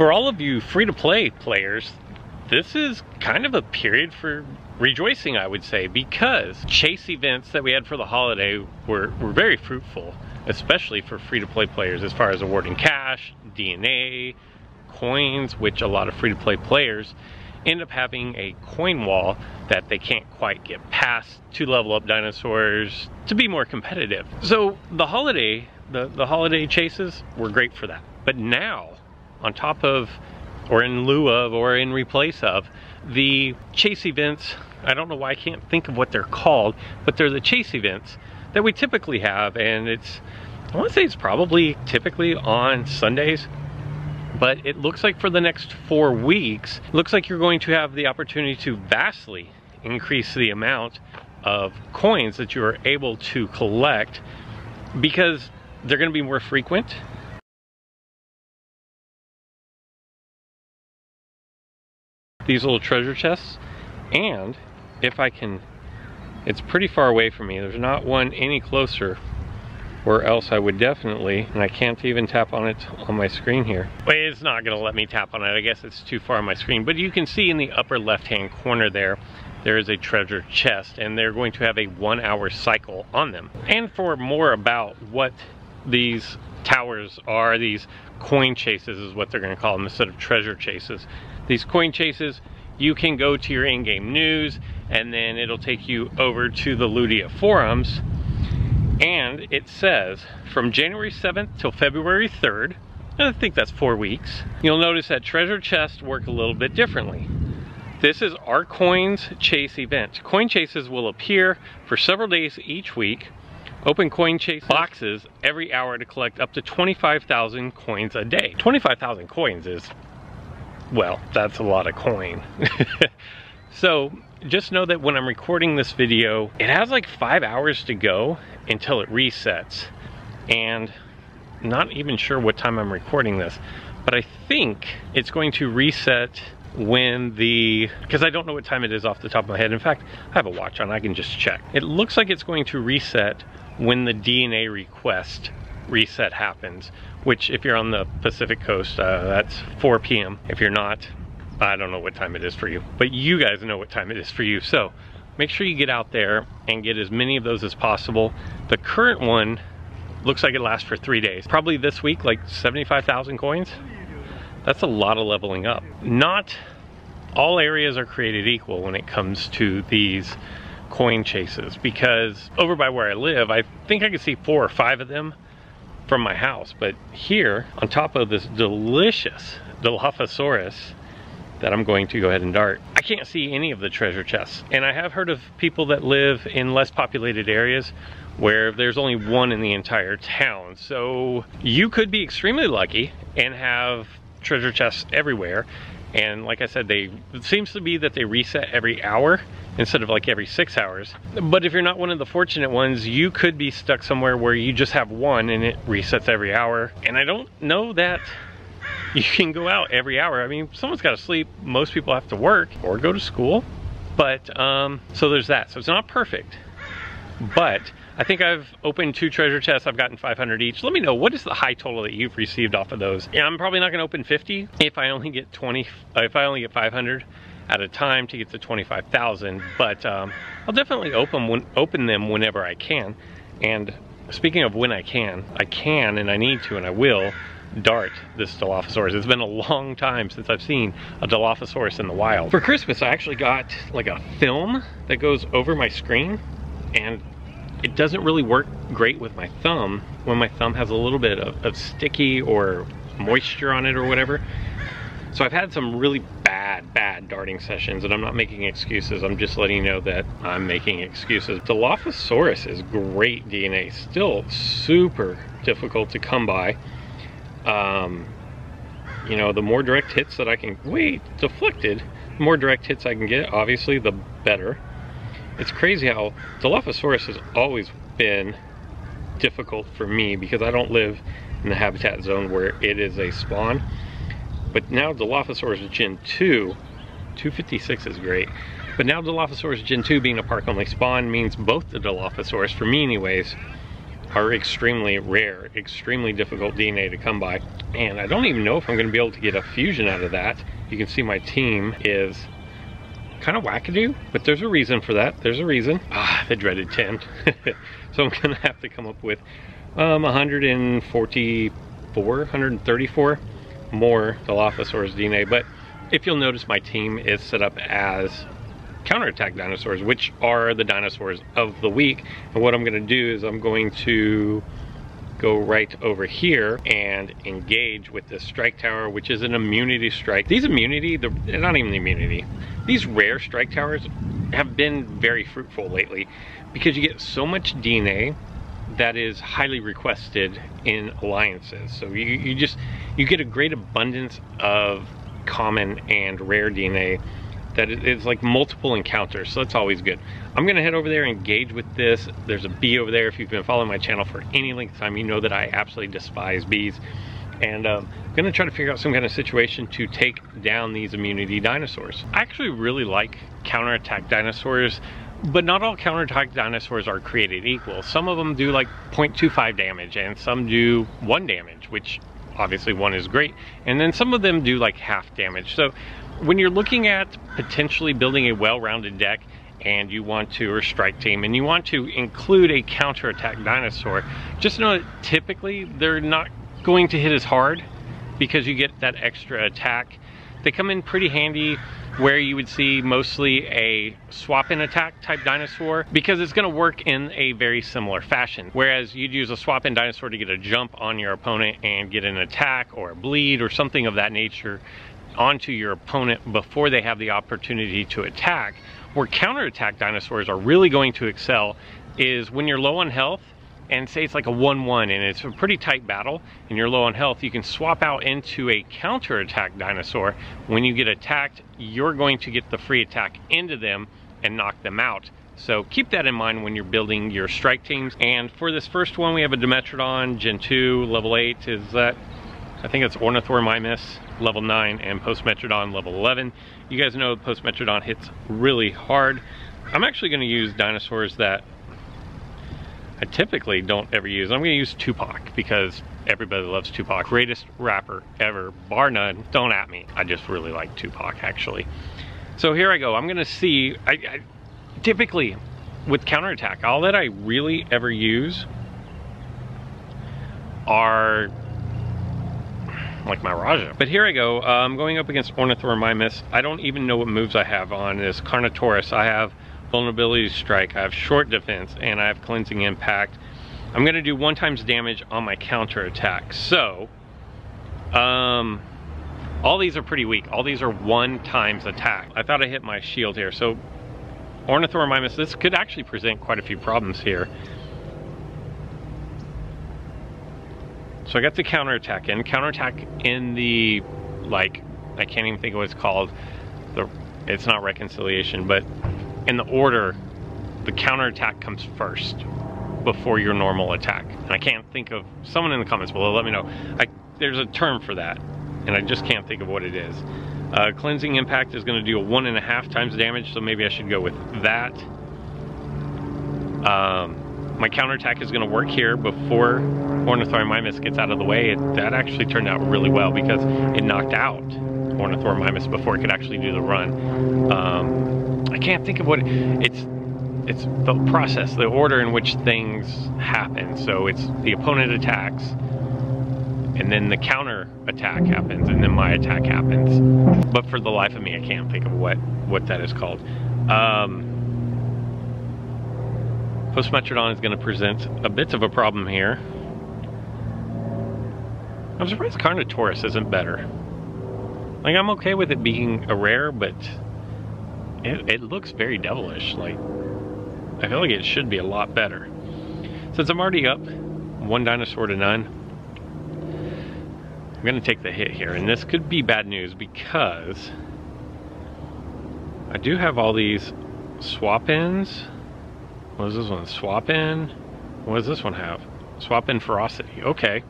For all of you free-to-play players, this is kind of a period for rejoicing, I would say, because chase events that we had for the holiday were very fruitful, especially for free-to-play players as far as awarding cash, DNA, coins, which a lot of free-to-play players end up having a coin wall that they can't quite get past to level up dinosaurs to be more competitive. So the holiday chases were great for that. But now, on top of, or in lieu of, or in replace of, the chase events, I don't know why I can't think of what they're called, but they're the chase events that we typically have, and I want to say it's probably typically on Sundays, but it looks like for the next 4 weeks, it looks like you're going to have the opportunity to vastly increase the amount of coins that you are able to collect because they're going to be more frequent. These little treasure chests, and if I can, it's pretty far away from me, there's not one any closer, or else I would definitely, and I can't even tap on it on my screen here. Wait, it's not gonna let me tap on it, I guess it's too far on my screen, but you can see in the upper left hand corner there is a treasure chest, and they're going to have a 1-hour cycle on them. And for more about what these towers are, these coin chases is what they're gonna call them instead of treasure chases. These coin chases, you can go to your in-game news, and then it'll take you over to the Ludia forums, and it says from January 7th till February 3rd, and I think that's 4 weeks, you'll notice that treasure chests work a little bit differently. This is our coins chase event. Coin chases will appear for several days each week. Open coin chase boxes every hour to collect up to 25,000 coins a day. 25,000 coins is, well, that's a lot of coin. So just know that when I'm recording this video, it has like 5 hours to go until it resets. And not even sure what time I'm recording this, but I think it's going to reset when because I don't know what time it is off the top of my head. In fact, I have a watch on, I can just check. It looks like it's going to reset when the DNA request reset happens, which if you're on the Pacific coast, that's 4 p.m. If you're not, I don't know what time it is for you, but you guys know what time it is for you. So make sure you get out there and get as many of those as possible. The current one looks like it lasts for 3 days. Probably this week, like 75,000 coins. That's a lot of leveling up. Not all areas are created equal when it comes to these coin chases, because over by where I live, I think I can see 4 or 5 of them from my house. But here, on top of this delicious Dilophosaurus that I'm going to go ahead and dart, I can't see any of the treasure chests. And I have heard of people that live in less populated areas where there's only one in the entire town. So you could be extremely lucky and have treasure chests everywhere. And like I said, it seems to be that they reset every hour instead of like every 6 hours. But if you're not one of the fortunate ones, you could be stuck somewhere where you just have one and it resets every hour. And I don't know that you can go out every hour. I mean, someone's got to sleep. Most people have to work or go to school. But so there's that. So it's not perfect. But I think I've opened 2 treasure chests. I've gotten 500 each. Let me know, what is the high total that you've received off of those? Yeah, I'm probably not going to open 50 if I only get 500 at a time to get to 25,000. But I'll definitely open them whenever I can. And speaking of when I can and I need to and I will dart this Dilophosaurus. It's been a long time since I've seen a Dilophosaurus in the wild. For Christmas, I actually got like a film that goes over my screen, and it doesn't really work great with my thumb when my thumb has a little bit of sticky or moisture on it or whatever. So I've had some really bad darting sessions, and I'm not making excuses. I'm just letting you know that I'm making excuses. Dilophosaurus is great DNA, still super difficult to come by. You know, the more direct hits that I can, deflected, the more direct hits I can get, obviously, the better. It's crazy how Dilophosaurus has always been difficult for me because I don't live in the habitat zone where it is a spawn. But now Dilophosaurus Gen 2, 256 is great. But now Dilophosaurus Gen 2 being a park only spawn means both the Dilophosaurus, for me anyways, are extremely rare, extremely difficult DNA to come by. And I don't even know if I'm going to be able to get a fusion out of that. You can see my team is kind of wackadoo, but there's a reason for that. There's a reason. The dreaded 10. So I'm going to have to come up with 134 more Dilophosaurus DNA. But if you'll notice, my team is set up as counterattack dinosaurs, which are the dinosaurs of the week. And what I'm going to do is I'm going to go right over here and engage with this strike tower, which is an immunity strike. These immunity, they're not even the immunity. These rare strike towers have been very fruitful lately because you get so much DNA that is highly requested in alliances. So you get a great abundance of common and rare DNA that it's like multiple encounters, so that's always good. I'm gonna head over there and engage with this. There's a bee over there. If you've been following my channel for any length of time, you know that I absolutely despise bees. And I'm gonna try to figure out some kind of situation to take down these immunity dinosaurs. I actually really like counterattack dinosaurs, but not all counterattack dinosaurs are created equal. Some of them do like 0.25 damage, and some do 1 damage, which obviously 1 is great. And then some of them do like half damage. So when you're looking at potentially building a well-rounded deck and you want to, or strike team, and you want to include a counterattack dinosaur, just know that typically they're not going to hit as hard because you get that extra attack. They come in pretty handy where you would see mostly a swap-in attack type dinosaur, because it's going to work in a very similar fashion. Whereas you'd use a swap-in dinosaur to get a jump on your opponent and get an attack or a bleed or something of that nature onto your opponent before they have the opportunity to attack. Where counterattack dinosaurs are really going to excel is when you're low on health, and say it's like a 1-1 and it's a pretty tight battle and you're low on health, you can swap out into a counterattack dinosaur. When you get attacked, you're going to get the free attack into them and knock them out. So keep that in mind when you're building your strike teams. And for this first one, we have a Dimetrodon Gen 2 level 8. Is that, I think it's Ornithorhynchus level 9 and Postmetrodon level 11. You guys know Postmetrodon hits really hard. I'm actually going to use dinosaurs that I typically don't ever use. I'm going to use Tupac because everybody loves Tupac. Greatest rapper ever, bar none. Don't at me. I just really like Tupac, actually. So here I go. I'm going to see. I typically with counterattack, all that I really ever use are like my Raja. But here I go. I'm going up against Ornithorhynchus. I don't even know what moves I have on this Carnotaurus. I have vulnerability strike, I have short defense, and I have cleansing impact. I'm going to do 1x damage on my counter attack. So all these are pretty weak. All these are 1x attack. I thought I hit my shield here. So Ornithorhynchus, this could actually present quite a few problems here. So I got the counterattack in. Counterattack in the, like, I can't even think of what it's called. It's not reconciliation, but in the order, the counterattack comes first before your normal attack. And I can't think of, someone in the comments below, let me know. There's a term for that, and I just can't think of what it is. Cleansing impact is going to do a 1.5x damage, so maybe I should go with that. My counterattack is going to work here before Ornithorhynchus gets out of the way. That actually turned out really well because it knocked out Ornithorhynchus before it could actually do the run. I can't think of what it's the process, the order in which things happen. So it's the opponent attacks, and then the counter attack happens, and then my attack happens. But for the life of me, I can't think of what that is called. Postmetrodon is going to present a bit of a problem here. I'm surprised Carnotaurus isn't better. Like, I'm okay with it being a rare, but it looks very devilish. Like, I feel like it should be a lot better. Since I'm already up 1 dinosaur to none, I'm going to take the hit here. And this could be bad news because I do have all these swap-ins. What does this one? Swap-in? What does this one have? Swap-in ferocity. Okay.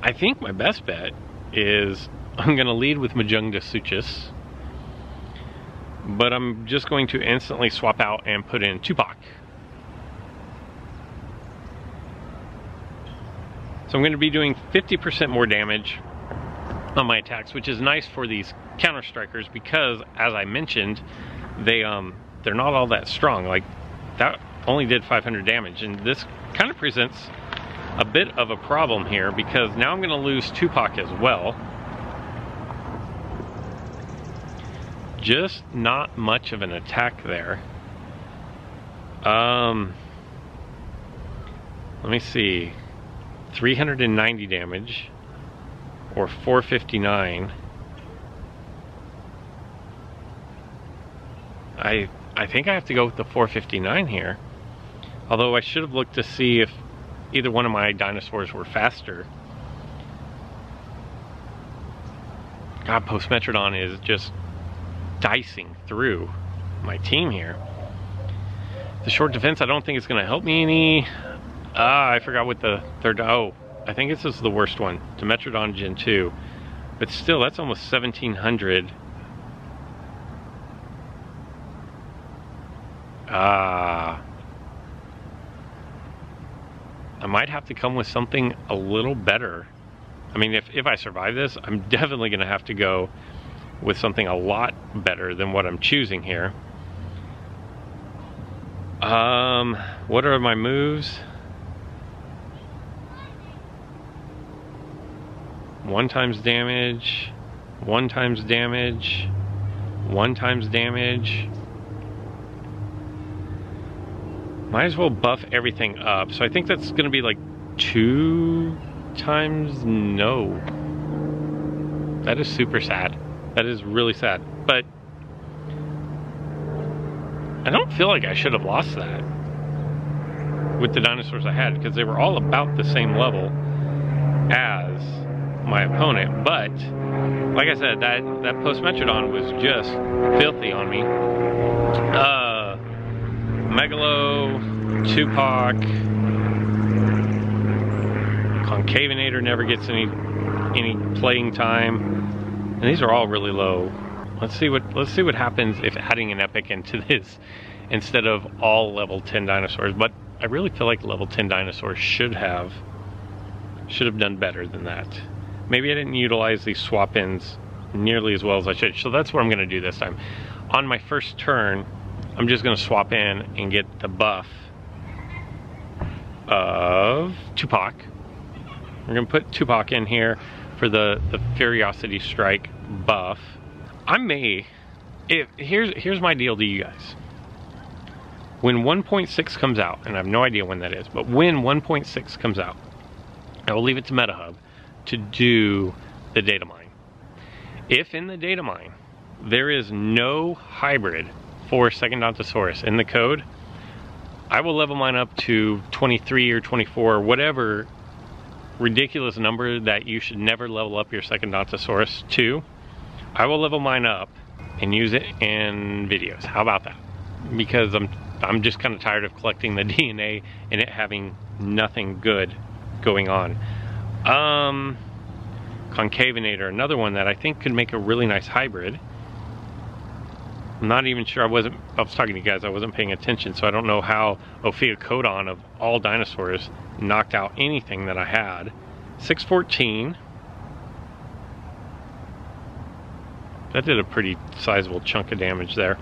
I think my best bet is I'm going to lead with Majungdasuchus, but I'm just going to instantly swap out and put in Tupac. So I'm going to be doing 50% more damage on my attacks, which is nice for these counter strikers because, as I mentioned, they're not all that strong. Like, that only did 500 damage, and this kind of presents a bit of a problem here because now I'm going to lose Tupac as well. Just not much of an attack there. Let me see. 390 damage or 459. I think I have to go with the 459 here. Although I should have looked to see if either one of my dinosaurs were faster. God, Postmetrodon is just dicing through my team here. The short defense, I don't think it's going to help me any. I forgot what the third. Oh, I think this is the worst one. Dimetrodon Gen 2. But still, that's almost 1700. I might have to come with something a little better. I mean, if I survive this, I'm definitely going to have to go with something a lot better than what I'm choosing here. What are my moves? 1 times damage, 1 times damage, 1 times damage. Might as well buff everything up. So I think that's gonna be like 2 times no. That is super sad. That is really sad. But I don't feel like I should have lost that with the dinosaurs I had, because they were all about the same level as my opponent. But like I said, that Postmetrodon was just filthy on me. Megalo, Tupac, Concavinator never gets any playing time, and these are all really low. Let's see what happens if adding an epic into this instead of all level 10 dinosaurs. But I really feel like level 10 dinosaurs should have done better than that. Maybe I didn't utilize these swap-ins nearly as well as I should. So that's what I'm going to do this time. On my first turn, I'm just going to swap in and get the buff of Tupac. We're going to put Tupac in here for the Furiosity Strike buff. Here's my deal to you guys. When 1.6 comes out, and I have no idea when that is, but when 1.6 comes out, I will leave it to MetaHub to do the data mine. If in the data mine there is no hybrid for Secondontosaurus in the code, I will level mine up to 23 or 24, whatever ridiculous number that you should never level up your Secondontosaurus to. I will level mine up and use it in videos. How about that? Because I'm just kind of tired of collecting the DNA and it having nothing good going on. Concavinator, another one that I think could make a really nice hybrid. I'm not even sure. I was talking to you guys, I wasn't paying attention, so I don't know how Ophiocodon of all dinosaurs knocked out anything that I had. 614. That did a pretty sizable chunk of damage there.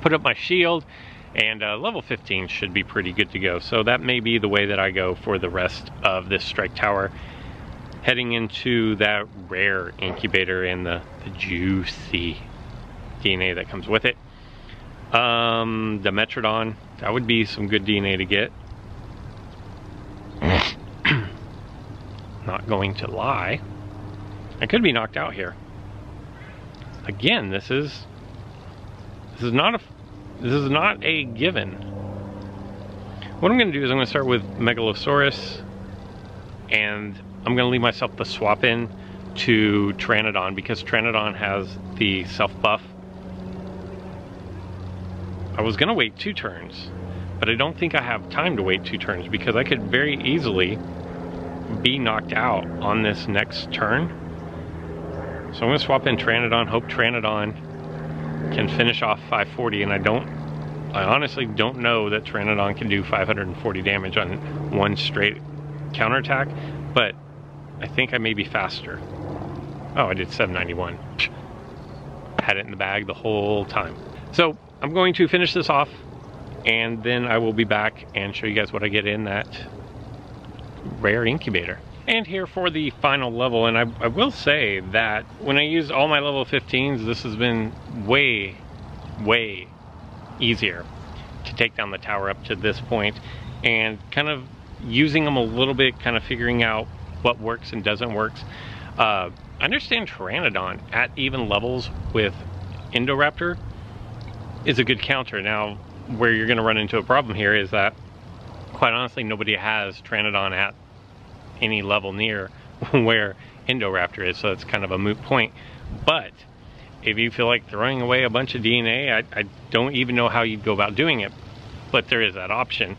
Put up my shield, and level 15 should be pretty good to go. So that may be the way that I go for the rest of this strike tower. Heading into that rare incubator and the juicy DNA that comes with it. The Metrodon, that would be some good DNA to get. Not going to lie, I could be knocked out here. Again, this is not a given. What I'm going to do is I'm going to start with Megalosaurus, and I'm going to leave myself the swap in to Pteranodon because Pteranodon has the self buff. I was going to wait 2 turns, but I don't think I have time to wait 2 turns because I could very easily be knocked out on this next turn. So I'm going to swap in Pteranodon, hope Pteranodon can finish off 540, and I honestly don't know that Pteranodon can do 540 damage on one straight counterattack, but I think I may be faster. Oh, I did 791. Had it in the bag the whole time. So I'm going to finish this off, and then I will be back and show you guys what I get in that rare incubator. And here for the final level, and I will say that when I use all my level 15s, this has been way easier to take down the tower up to this point, and kind of using them a little bit, kind of figuring out what works and doesn't work. I understand Pteranodon at even levels with Indoraptor is a good counter. Now, where you're going to run into a problem here is that, quite honestly, nobody has Pteranodon at any level near where Indoraptor is, so it's kind of a moot point. But if you feel like throwing away a bunch of DNA, I don't even know how you'd go about doing it, but there is that option.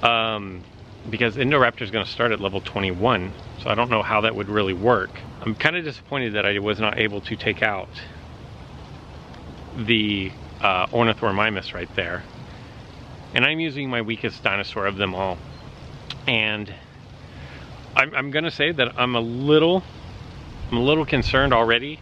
Because Indoraptor is going to start at level 21, so I don't know how that would really work. I'm kind of disappointed that I was not able to take out the Ornithormimus right there. And I'm using my weakest dinosaur of them all. And I'm going to say that I'm a little concerned already,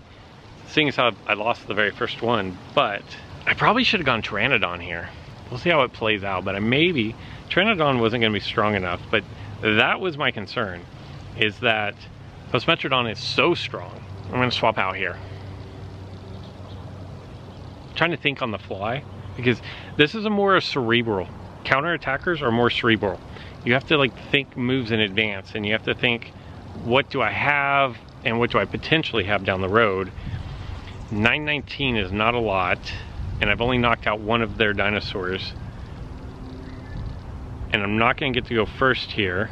seeing as how I lost the very first one, but I probably should have gone Pteranodon here. We'll see how it plays out, but maybe Pteranodon wasn't going to be strong enough, but that was my concern, is that Postmetrodon is so strong. I'm going to swap out here. I'm trying to think on the fly, because this is a more cerebral. Counterattackers are more cerebral. You have to like think moves in advance, and you have to think, what do I have and what do I potentially have down the road? 919 is not a lot, and I've only knocked out one of their dinosaurs. And I'm not going to get to go first here,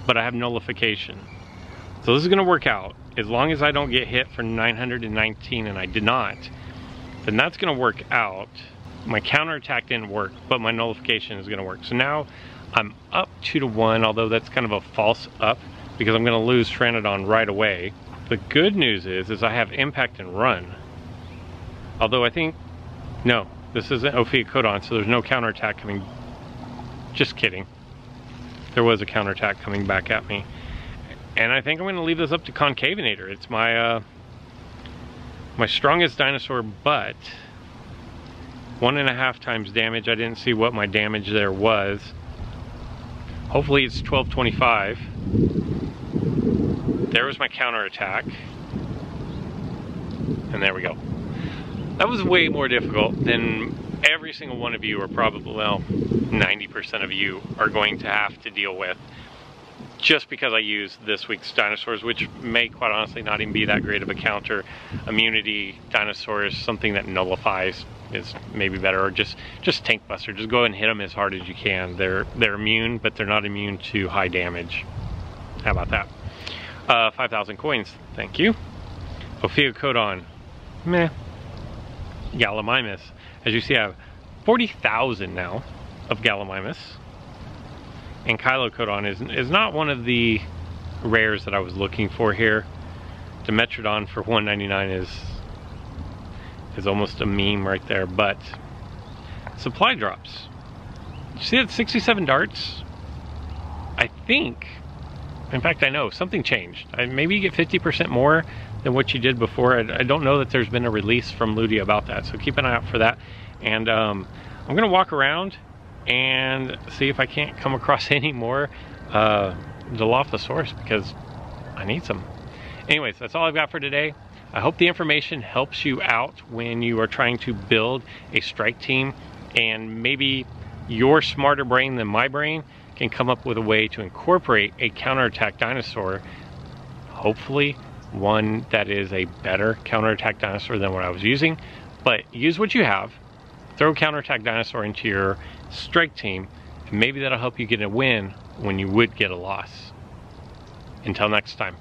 but I have nullification. So this is going to work out. As long as I don't get hit for 919, and I did not, then that's going to work out. My counterattack didn't work, but my nullification is going to work. So now I'm up 2-1, although that's kind of a false up, because I'm going to lose Pteranodon right away. The good news is I have impact and run. Although I think, no, this isn't Ophiocodon, so there's no counterattack coming. Just kidding. There was a counterattack coming back at me. And I think I'm going to leave this up to Concavinator. It's my my strongest dinosaur, but 1.5 times damage. I didn't see what my damage there was. Hopefully it's 1225. There was my counterattack. And there we go. That was way more difficult than every single one of you, or probably, well, 90% of you are going to have to deal with, just because I use this week's dinosaurs, which may quite honestly not even be that great of a counter. Immunity dinosaurs, something that nullifies, is maybe better, or just tank buster. Just go and hit them as hard as you can. They're immune, but they're not immune to high damage. How about that? 5,000 coins, thank you. Ophiocodon, meh. Gallimimus. As you see, I have 40,000 now of Gallimimus. And Chilocodon is not one of the rares that I was looking for here. Dimetrodon for 199 is almost a meme right there, but supply drops. You see that 67 darts? I think, in fact I know, something changed. Maybe you get 50% more than what you did before. I don't know that there's been a release from Ludia about that, so keep an eye out for that. And I'm gonna walk around and see if I can't come across any more Dilophosaurus, because I need some. Anyways, that's all I've got for today. I hope the information helps you out when you are trying to build a strike team, and maybe your smarter brain than my brain can come up with a way to incorporate a counterattack dinosaur, hopefully one that is a better counterattack dinosaur than what I was using. But use what you have, throw a counterattack dinosaur into your strike team, and maybe that'll help you get a win when you would get a loss. Until next time.